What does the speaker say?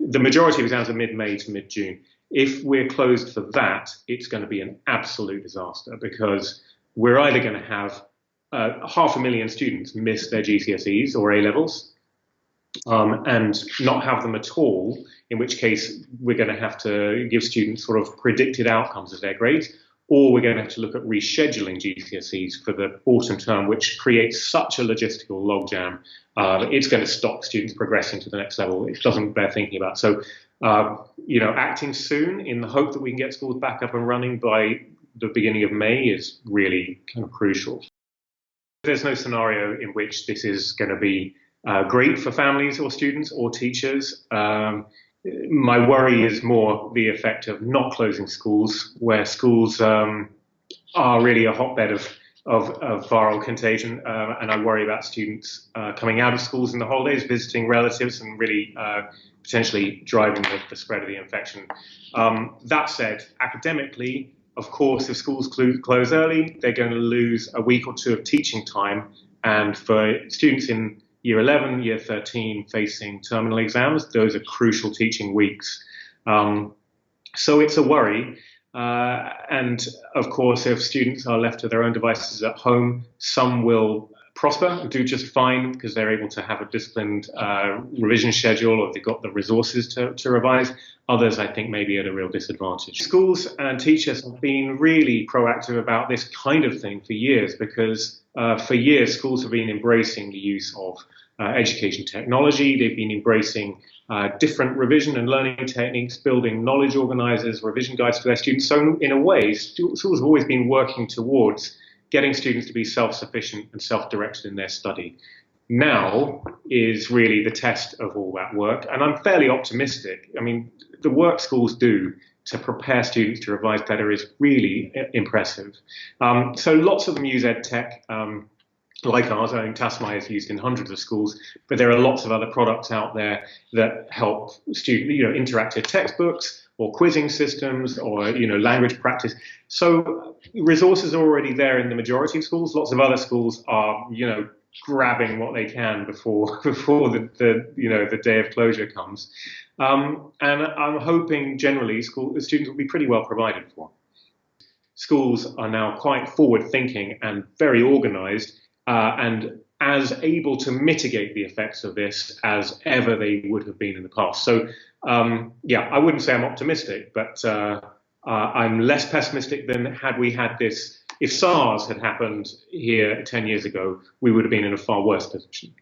The majority of exams are mid-May to mid-June. If we're closed for that, it's going to be an absolute disaster because we're either going to have 500,000 students miss their GCSEs or A levels and not have them at all, in which case we're going to have to give students sort of predicted outcomes of their grades, or we're going to have to look at rescheduling GCSEs for the autumn term, which creates such a logistical logjam. It's going to stop students progressing to the next level. It doesn't bear thinking about. So, acting soon in the hope that we can get schools back up and running by the beginning of May is really kind of crucial. There's no scenario in which this is going to be great for families or students or teachers. My worry is more the effect of not closing schools, where schools are really a hotbed of viral contagion, and I worry about students coming out of schools in the holidays, visiting relatives, and really potentially driving the spread of the infection. That said, academically, of course, if schools close early, they're going to lose a week or two of teaching time, and for students in Year 11, Year 13 facing terminal exams, those are crucial teaching weeks. So it's a worry. And of course, if students are left to their own devices at home, some will prosper and do just fine because they're able to have a disciplined revision schedule or they've got the resources to revise. Others, I think, may be at a real disadvantage. Schools and teachers have been really proactive about this kind of thing for years because for years, schools have been embracing the use of education technology. They've been embracing different revision and learning techniques, building knowledge organizers, revision guides to their students. So in a way, schools have always been working towards getting students to be self-sufficient and self-directed in their study. Now is really the test of all that work. And I'm fairly optimistic. I mean, the work schools do to prepare students to revise better is really impressive. So lots of them use ed tech. Like ours, I think Tassomai is used in hundreds of schools, but there are lots of other products out there that help students, interactive textbooks or quizzing systems or, language practice. So resources are already there in the majority of schools. Lots of other schools are, grabbing what they can before the day of closure comes. And I'm hoping generally students will be pretty well provided for. Schools are now quite forward thinking and very organized. And as able to mitigate the effects of this as ever they would have been in the past. So, I wouldn't say I'm optimistic, but I'm less pessimistic than had we had this. If SARS had happened here 10 years ago, we would have been in a far worse position.